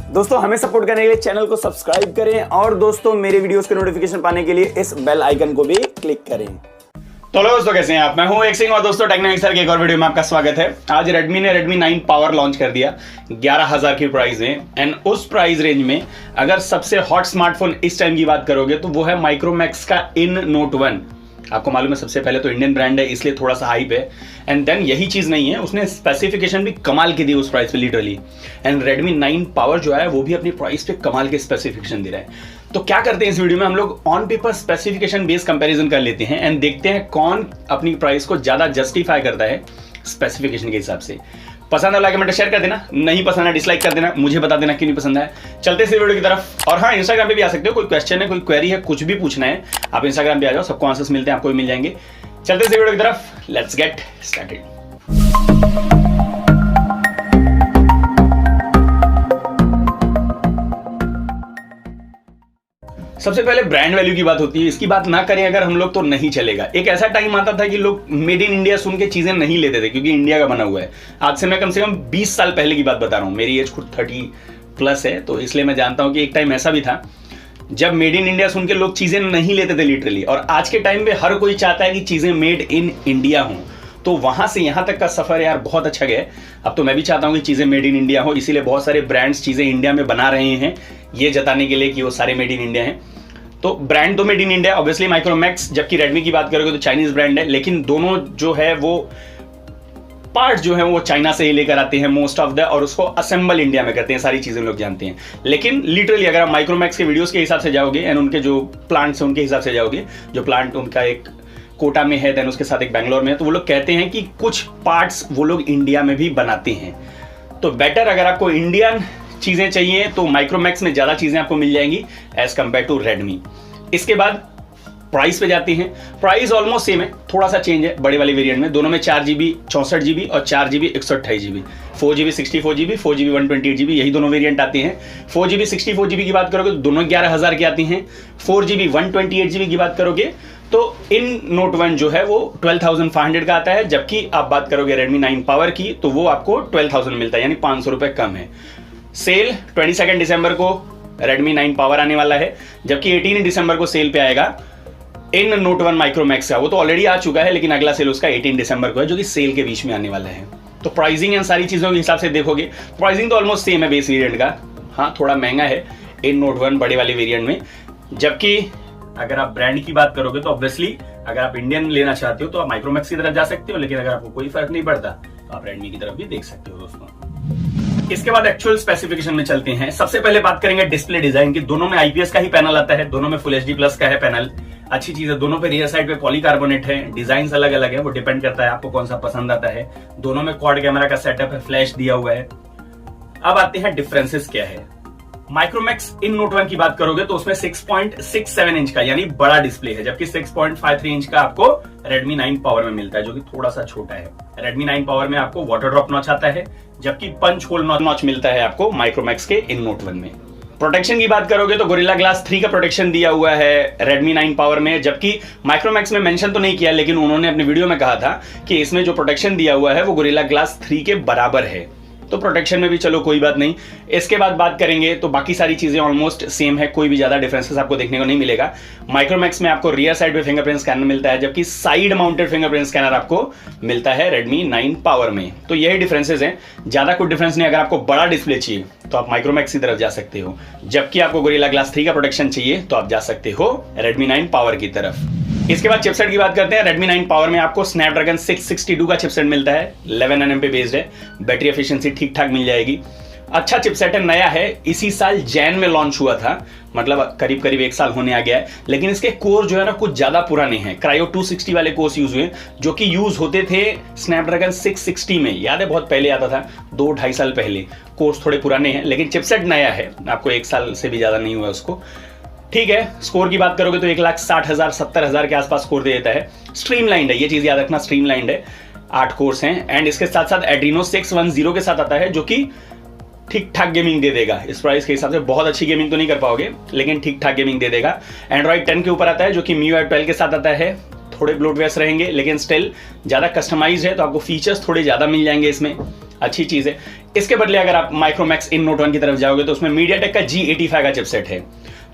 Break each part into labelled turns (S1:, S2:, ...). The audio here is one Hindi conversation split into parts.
S1: दोस्तों हमें सपोर्ट करने के लिए चैनल को सब्सक्राइब करें और दोस्तों मेरे वीडियोस के नोटिफिकेशन पाने के लिए इस बेल आइकन को भी क्लिक करें।
S2: तो हेलो दोस्तों, कैसे हैं आप? मैं हूं एक सिंह और दोस्तों टेक्नोमिक्सर के एक और वीडियो में आपका स्वागत है। आज Redmi ने Redmi 9 पावर लॉन्च कर दिया 11,000 की प्राइस में। एंड उस प्राइस रेंज में अगर सबसे हॉट स्मार्टफोन इस टाइम की बात करोगे तो वो है माइक्रोमैक्स का इन नोट 1। आपको मालूम है सबसे पहले तो इंडियन ब्रांड है, इसलिए थोड़ा सा हाइप है। एंड देन यही चीज नहीं है, उसने स्पेसिफिकेशन भी कमाल की दी उस प्राइस पे लिटरली। एंड Redmi 9 पावर जो है वो भी अपनी प्राइस पे कमाल के स्पेसिफिकेशन दे रहा है। तो क्या करते हैं इस वीडियो में, हम लोग on paper specification based comparison कर लेते हैं एंड देखते हैं कौन अपनी प्राइस को ज्यादा जस्टिफाई करता है स्पेसिफिकेशन के हिसाब से। पसंद है लाइक कमेंट शेयर कर देना, नहीं पसंद है डिसलाइक कर देना, मुझे बता देना क्यों नहीं पसंद है। चलते इस वीडियो की तरफ। और हाँ, इंस्टाग्राम पे भी आ सकते हो, कोई क्वेश्चन है, कोई क्वेरी है, कुछ भी पूछना है आप इंस्टाग्राम पे आ जाओ, सबको आंसर्स मिलते हैं, आपको भी मिल जाएंगे। चलते इस वीडियो की तरफ, लेट्स गेट स्टार्टेड। सबसे पहले ब्रांड वैल्यू की बात होती है, इसकी बात ना करें अगर हम लोग तो नहीं चलेगा। एक ऐसा टाइम आता था कि लोग मेड इन इंडिया सुन के चीजें नहीं लेते थे क्योंकि इंडिया का बना हुआ है। आज से मैं कम 20 साल पहले की बात बता रहा हूँ, मेरी एज खुद 30+ है, तो इसलिए मैं जानता हूँ कि एक टाइम ऐसा भी था जब मेड इन इंडिया सुन के लोग चीजें नहीं लेते थे लिटरली। और आज के टाइम पे हर कोई चाहता है कि चीजें मेड इन इंडिया हों। तो वहां से यहां तक का सफर यार बहुत अच्छा गया है। अब तो मैं भी चाहता हूं कि चीजें मेड इन इंडिया हो, इसीलिए बहुत सारे ब्रांड्स चीजें इंडिया में बना रहे हैं ये जताने के लिए कि वो सारे मेड इन इंडिया हैं। तो ब्रांड तो made in India obviously Micromax, जबकि Redmi की बात करोगे तो चाइनीज ब्रांड है। लेकिन दोनों जो है वो पार्ट जो है वो चाइना से ही लेकर आते हैं मोस्ट ऑफ द, और उसको असेंबल इंडिया में करते हैं, सारी चीजें लोग जानते हैं। लेकिन लिटरली अगर आप माइक्रोमैक्स के वीडियोस के हिसाब से जाओगे एंड उनके जो प्लांट्स हैं उनके हिसाब से जाओगे, जो प्लांट उनका एक कोटा में है देन उसके साथ एक बैंगलोर में है, तो वो लोग कहते हैं कि कुछ पार्ट्स वो लोग इंडिया में भी बनाते हैं। तो बेटर अगर आपको इंडियन चीजें चाहिए तो माइक्रोमैक्स में ज्यादा चीजें आपको मिल जाएंगी एज कंपेयर टू Redmi। इसके बाद प्राइस पे जाते हैं। प्राइस ऑलमोस्ट सेम है, थोड़ा सा चेंज है बड़े वाले वेरिएंट में। दोनों में 4GB 64GB और 4GB 128GB, 4GB 64GB, 4GB 128GB, यही दोनों वेरिएंट आते हैं। 4GB 64GB की बात करोगे तो दोनों 11,000 के आती हैं। 4GB 128GB की बात करोगे तो इन नोट 1 जो है वो 12,500 का आता है, जबकि आप बात करोगे Redmi 9 पावर की तो वो आपको 12,000 मिलता है, यानी 500 रुपए कम है। सेल 22 दिसंबर को Redmi 9 पावर आने वाला है, जबकि 18 दिसंबर को सेल पे आएगा इन नोट 1 माइक्रोमैक्स का। वो तो ऑलरेडी आ चुका है लेकिन अगला सेल उसका 18 दिसंबर को है, जो कि सेल के बीच में आने वाला है। तो प्राइसिंग एंड सारी चीजों के हिसाब से देखोगे प्राइसिंग तो ऑलमोस्ट सेम है बेस वेरिएंट का। हाँ, थोड़ा महंगा है इन नोट 1 बड़े वाले वेरिएंट में, जबकि अगर आप ब्रांड की बात करोगे तो ऑब्वियसली अगर आप इंडियन लेना चाहते हो तो आप माइक्रोमैक्स की तरफ जा सकते हो, लेकिन अगर आपको कोई फर्क नहीं पड़ता तो आप Redmi की तरफ भी देख सकते हो दोस्तों। इसके बाद एक्चुअल स्पेसिफिकेशन में चलते हैं। सबसे पहले बात करेंगे डिस्प्ले डिजाइन की। दोनों में IPS का ही पैनल आता है, दोनों में फुल HD+ का है पैनल। अच्छी चीज है, दोनों पे रियर साइड पे पॉलीकार्बोनेट है। डिजाइन अलग अलग है, वो डिपेंड करता है आपको कौन सा पसंद आता है। दोनों में क्वाड कैमरा का सेटअप है, फ्लैश दिया हुआ है। अब आते हैं डिफरेंसेस क्या है। माइक्रोमैक्स इन नोट 1 की बात करोगे तो उसमें 6.67 इंच का यानी बड़ा डिस्प्ले है, जबकि 6.53 इंच का आपको Redmi 9 पावर में मिलता है, जो कि थोड़ा सा छोटा है। Redmi 9 पावर में आपको वाटर ड्रॉप नॉच आता है, जबकि पंच होल नॉच मिलता है आपको माइक्रोमैक्स के इन नोट 1 में। प्रोटेक्शन की बात करोगे तो गोरिल्ला ग्लास 3 का प्रोटेक्शन दिया हुआ है Redmi 9 पावर में, जबकि माइक्रोमैक्स में मेंशन तो नहीं किया लेकिन उन्होंने अपने वीडियो में कहा था कि इसमें जो प्रोटेक्शन दिया हुआ है वो गोरिल्ला ग्लास 3 के बराबर है। तो प्रोटेक्शन में भी चलो कोई बात नहीं। इसके बाद बात करेंगे तो बाकी सारी चीजें ऑलमोस्ट सेम है, कोई भी ज्यादा डिफरेंसेस आपको देखने को नहीं मिलेगा। माइक्रोमैक्स में आपको रियर साइड पे फिंगरप्रिंट स्कैनर मिलता है, जबकि साइड माउंटेड फिंगरप्रिंट स्कैनर आपको मिलता है Redmi 9 पावर में। तो यही डिफरेंसेस हैं, ज्यादा कोई डिफरेंस नहीं। अगर आपको बड़ा डिस्प्ले चाहिए तो आप माइक्रोमैक्स की तरफ जा सकते हो, जबकि आपको गोरिल्ला ग्लास 3 का प्रोटेक्शन चाहिए तो आप जा सकते हो Redmi 9 पावर की तरफ। इसके बाद चिपसेट की बात करते हैं। Redmi 9 पावर में आपको Snapdragon 662 का चिपसेट मिलता है, 11 nm पे बेस्ड है। बैटरी एफिशिएंसी ठीक ठाक मिल जाएगी। अच्छा चिपसेट है, नया है, इसी साल जैन में लॉन्च हुआ था, मतलब करीब करीब 1 साल होने आ गया है। लेकिन इसके कोर जो है ना कुछ ज्यादा पुराने हैं, क्रायो 260 वाले कोर्स यूज हुए, जो कि यूज होते थे Snapdragon 660 में। याद है बहुत पहले आता था, 2-2.5 साल पहले। कोर्स थोड़े पुराने हैं लेकिन चिपसेट नया है, आपको 1 साल से भी ज्यादा नहीं हुआ उसको। ठीक है, स्कोर की बात करोगे तो 1,60,000 70,000 के आसपास स्कोर दे देता है। स्ट्रीमलाइंड है, ये चीज याद रखना, स्ट्रीमलाइंड है। 8 कोर्स हैं एंड इसके साथ साथ Adreno 610 के साथ आता है, जो कि ठीक ठाक गेमिंग दे देगा। इस प्राइस के हिसाब से बहुत अच्छी गेमिंग तो नहीं कर पाओगे लेकिन ठीक ठाक गेमिंग दे देगा। Android 10 के ऊपर आता है, जो कि MIUI 12 के साथ आता है। थोड़े ब्लोटवेयर्स रहेंगे लेकिन स्टिल ज्यादा कस्टमाइज्ड है, तो आपको फीचर्स थोड़े ज्यादा मिल जाएंगे इसमें। अच्छी चीज है। इसके बदले अगर आप माइक्रोमैक्स इन नोट 1 की तरफ जाओगे तो उसमें मीडियाटेक का G85 का चिपसेट है,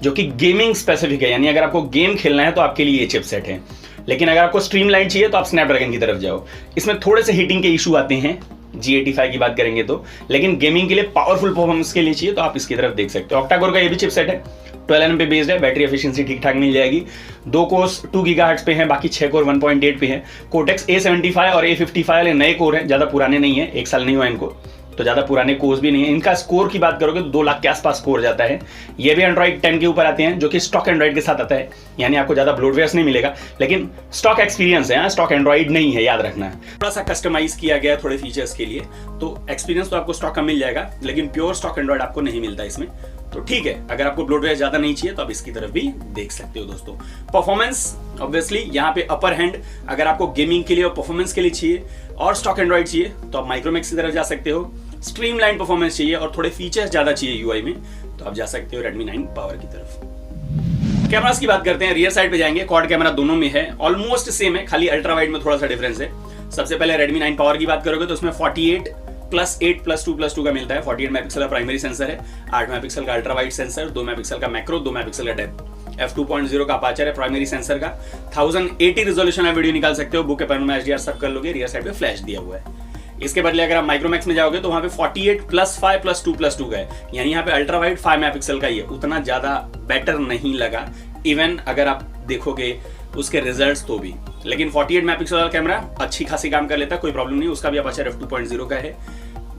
S2: जो कि गेमिंग स्पेसिफिक है, यानी अगर आपको गेम खेलना है तो आपके लिए ये चिपसेट है। लेकिन अगर आपको स्ट्रीमलाइन चाहिए तो आप स्नैपड्रैगन की तरफ जाओ। इसमें थोड़े से हीटिंग के इशू आते हैं G85 की बात करेंगे तो, लेकिन गेमिंग के लिए पावरफुल परफॉर्मेंस के लिए चाहिए तो आप इसकी तरफ देख सकते हो। ऑक्टा-कोर का ये भी चिपसेट है, 12 nm पे बेस्ड है, बैटरी एफिशिएंसी ठीक ठाक मिल जाएगी। 2 कोर्स 2 GHz पे हैं, बाकी 6 कोर 1.8 पे हैं। कोर्टेक्स A75 और A55 वाले नए कोर हैं, ज़्यादा पुराने नहीं है, 1 साल नहीं हुआ इनको, तो ज़्यादा पुराने कोर्स भी नहीं है। इनका स्कोर की बात करोगे तो 2 लाख के आसपास स्कोर जाता है। ये भी एंड्रॉइड 10 के ऊपर आते हैं, जो कि स्टॉक एंड्रॉइड के साथ आता है, यानी आपको ज़्यादा ब्लोटवेयर्स नहीं मिलेगा, लेकिन स्टॉक एक्सपीरियंस है, स्टॉक एंड्रॉइड नहीं है, याद रखना है। थोड़ा सा कस्टमाइज किया गया है थोड़े फीचर्स के लिए, तो एक्सपीरियंस तो आपको स्टॉक का मिल जाएगा, लेकिन प्योर स्टॉक एंड्रॉइड आपको नहीं मिलता इसमें, तो ठीक है। अगर आपको ब्लोटवेयर ज़्यादा नहीं चाहिए तो आप इसकी तरफ भी देख सकते हो दोस्तों। परफॉर्मेंस ऑब्वियसली यहाँ पे अपर हैंड, अगर आपको गेमिंग के लिए और परफॉर्मेंस के लिए चाहिए और स्टॉक एंड्रॉइड चाहिए तो आप माइक्रोमैक्स की तरफ जा सकते हो। स्ट्रीमलाइन परफॉर्मेंस चाहिए और थोड़े फीचर्स ज्यादा चाहिए यूआई में तो आप जा सकते हो Redmi 9 पावर की तरफ। कैमरास की बात करते हैं, रियर साइड पे जाएंगे, क्वाड कैमरा दोनों में है, ऑलमोस्ट सेम है, खाली अल्ट्रा वाइड में थोड़ा सा डिफरेंस है। सबसे पहले Redmi 9 पावर की बात करोगे तो उसमें 48+8+2+2 का मिलता है। 48 मेगापिक्सल का प्राइमरी सेंसर है, 8 मेगापिक्सल का अल्ट्रा वाइड सेंसर, 2 मेगापिक्सल का मैक्रो, 2 मेगापिक्सल का डेप्थ, f2.0 का अपर्चर है प्राइमरी सेंसर का, 1080 रिजोल्यूशन में वीडियो निकाल सकते हो, बुक के पैनल में HDR सब कर लोगे। रियर साइड पे फ्लैश दिया हुआ है। इसके बदले अगर आप माइक्रोमैक्स में जाओगे तो वहां पे 48+5+2+2 का है, यानी यहाँ पे अल्ट्रा वाइड 5 मेगापिक्सल का ही है, उतना ज्यादा बेटर नहीं लगा इवन अगर आप देखोगे उसके रिजल्ट्स तो भी। लेकिन 48 मेगापिक्सल वाला कैमरा अच्छी खासी काम कर लेता है, कोई प्रॉब्लम नहीं, उसका भी अपर्चर f2.0 का है,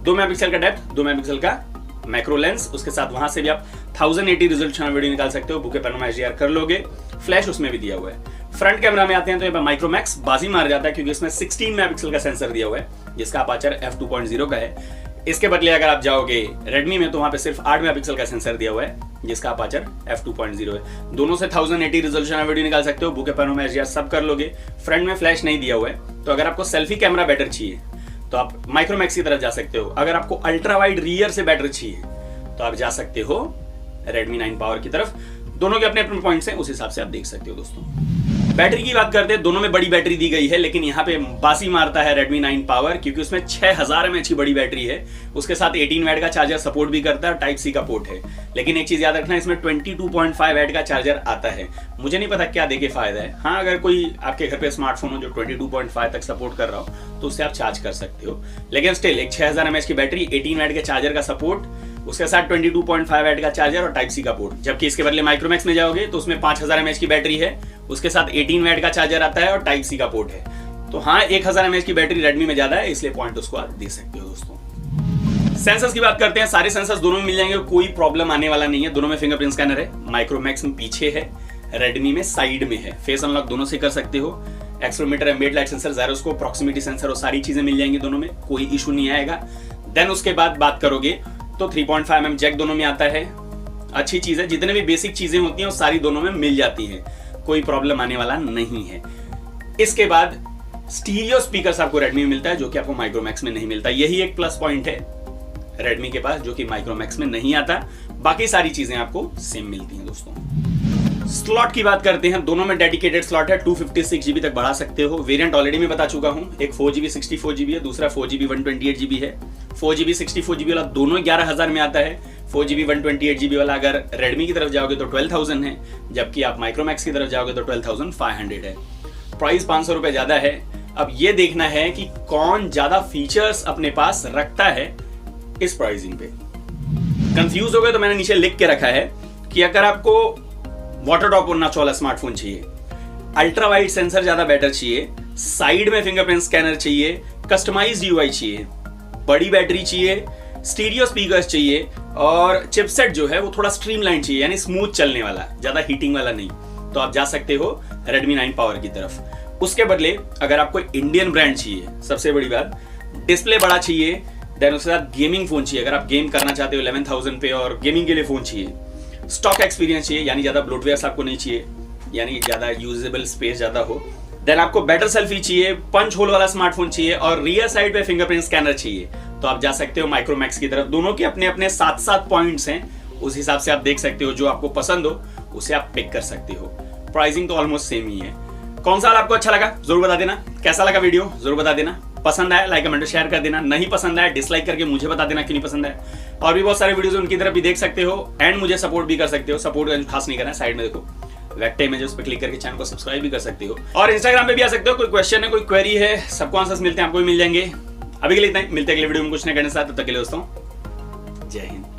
S2: 2 मेगापिक्सल का डेप्थ, 2 मेगापिक्सल का मैक्रो लेंस, उसके साथ वहां से भी आप 1080 रिजोल्यूशन वीडियो निकाल सकते हो, बुके पैनल में HDR कर लोगे, फ्लैश उसमें भी दिया हुआ है। फ्रंट कैमरा में आते हैं तो यहाँ पे माइक्रोमैक्स बाजी मार जाता है क्योंकि इसमें 16 मेगापिक्सल का सेंसर दिया हुआ है, जिसका अपर्चर f2.0 का है। इसके बदले अगर आप जाओगे Redmi में तो वहां पे सिर्फ 8 मेगापिक्सल का सेंसर दिया हुआ है, जिसका अपर्चर f2.0 है। दोनों से 1080 रिजोल्यूशन वीडियो निकाल सकते हो, बुके पैनल में HDR सब कर लोगे। फ्रंट में फ्लैश नहीं दिया हुआ है, तो अगर आपको सेल्फी कैमरा बेटर चाहिए तो आप माइक्रोमैक्स की तरफ जा सकते हो। अगर आपको अल्ट्रा वाइड रियर से बेटर चाहिए तो आप जा सकते हो Redmi 9 पावर की तरफ। दोनों के अपने अपने पॉइंट्स हैं, उस हिसाब से आप देख सकते हो दोस्तों। बैटरी की बात करते हैं, दोनों में बड़ी बैटरी दी गई है, लेकिन यहाँ पे बासी मारता है Redmi 9 पावर क्योंकि उसमें 6000 mAh की बड़ी बैटरी है, उसके साथ 18 वाट का चार्जर सपोर्ट भी करता है, टाइप सी का पोर्ट है। लेकिन एक चीज याद रखना, इसमें 22.5 वाट का चार्जर आता है। मुझे नहीं पता क्या देके फायदा है। हाँ, अगर कोई आपके घर पे स्मार्टफोन हो जो 22.5 तक सपोर्ट कर रहा हो तो उससे आप चार्ज कर सकते हो, लेकिन स्टिल एक 6000 mAh की बैटरी, 18 वाट के चार्जर का सपोर्ट, उसके साथ 22.5 वाट का चार्जर और टाइप सी का पोर्ट। जबकि इसके बदले माइक्रोमैक्स में जाओगे तो उसमें 5000 mAh की बैटरी है, उसके साथ 18 वाट का चार्जर आता है और टाइप सी का पोर्ट है। तो हाँ, 1000 mAh की बैटरी Redmi में ज्यादा है, इसलिए पॉइंट उसको आप दे सकते हो दोस्तों। सेंसर्स की बात करते हैं, सारे सेंसर्स दोनों में मिल जाएंगे, कोई प्रॉब्लम आने वाला नहीं है। दोनों में फिंगरप्रिंट स्कैनर है, माइक्रोमैक्स में पीछे है, Redmi में साइड में है। फेस अनलॉक दोनों से कर सकते हो। Accelerometer, embed light sensor, gyroscope, proximity sensor और सारी चीजें मिल जाएंगी दोनों में, कोई इशू नहीं आएगा। देन उसके बाद बात करोगे तो 3.5mm जैक दोनों में आता है, अच्छी चीज है। जितने भी बेसिक चीजें होती हैं वो सारी दोनों में मिल जाती हैं, कोई प्रॉब्लम आने वाला नहीं है। इसके बाद स्टीरियो स्पीकर्स आपको Redmi में मिलता है, जो कि आपको माइक्रोमैक्स में नहीं मिलता। यही एक प्लस पॉइंट है Redmi के पास, जो कि माइक्रोमैक्स में नहीं आता। बाकी सारी चीजें आपको सेम मिलती हैं दोस्तों। स्लॉट की बात करते हैं, दोनों में डेडिकेटेड स्लॉट है, 256GB तक बढ़ा सकते हो। वेरिएंट ऑलरेडी मैं बता चुका हूं, एक 4GB 64GB है, दूसरा 4GB 128GB है। 4GB 64GB वाला दोनों 11000 में आता है। 4GB 128GB वाला अगर Redmi की तरफ जाओगे तो 12000 है, जबकि आप माइक्रोमैक्स की तरफ जाओगे तो 12500 है। प्राइस 500 रुपए ज्यादा है। अब ये देखना है कि कौन ज्यादा फीचर्स अपने पास रखता है इस प्राइसिंग पे। कंफ्यूज हो गए तो मैंने नीचे लिख के रखा है कि अगर आपको वाटर ड्रॉप नॉच वाला स्मार्टफोन चाहिए, अल्ट्रा वाइड सेंसर ज्यादा बेटर चाहिए, साइड में फिंगरप्रिंट स्कैनर चाहिए, कस्टमाइज्ड यूआई चाहिए, बड़ी बैटरी चाहिए, स्टीरियो स्पीकर्स चाहिए और चिपसेट जो है वो थोड़ा स्ट्रीमलाइन चाहिए, यानी स्मूथ चलने वाला, ज्यादा हीटिंग वाला नहीं, तो आप जा सकते हो Redmi 9 पावर की तरफ। उसके बदले अगर आपको इंडियन ब्रांड चाहिए, सबसे बड़ी बात, डिस्प्ले बड़ा चाहिए, देन उसके साथ गेमिंग फोन चाहिए, अगर आप गेम करना चाहते हो 11000 पे और गेमिंग के लिए फोन चाहिए, स्टॉक एक्सपीरियंस चाहिए, यानी ज्यादा ब्लोटवेयर आपको नहीं चाहिए, यानी ज्यादा यूजेबल स्पेस ज्यादा हो, देन आपको बेटर सेल्फी चाहिए, पंच होल वाला स्मार्टफोन चाहिए और रियर साइड पे फिंगरप्रिंट स्कैनर चाहिए, तो आप जा सकते हो माइक्रोमैक्स की तरफ। दोनों के अपने अपने 7 पॉइंट्स हैं, उस हिसाब से आप देख सकते हो, जो आपको पसंद हो उसे आप पिक कर सकते हो। प्राइसिंग तो ऑलमोस्ट सेम ही है। कौन सा आपको अच्छा लगा जरूर बता देना, कैसा लगा वीडियो जरूर बता देना। पसंद आया लाइक कमेंट शेयर कर देना, नहीं पसंद आया डिसलाइक करके मुझे बता देना क्यों नहीं पसंद आया। और भी बहुत सारे वीडियोस उनकी तरफ भी देख सकते हो एंड मुझे सपोर्ट भी कर सकते हो। सपोर्ट खास नहीं करना है, साइड में देखो वेक्टर इमेज उस पर क्लिक करके चैनल को सब्सक्राइब भी कर सकते हो और इंस्टाग्राम पे भी आ सकते हो। कोई क्वेश्चन है, कोई क्वेरी है, सबको आंसर्स मिलते हैं, आपको भी मिल जाएंगे। अभी के लिए इतना ही, मिलते हैं अगले वीडियो में कुछ नहीं करने साथ, तब तक के लिए दोस्तों जय हिंद।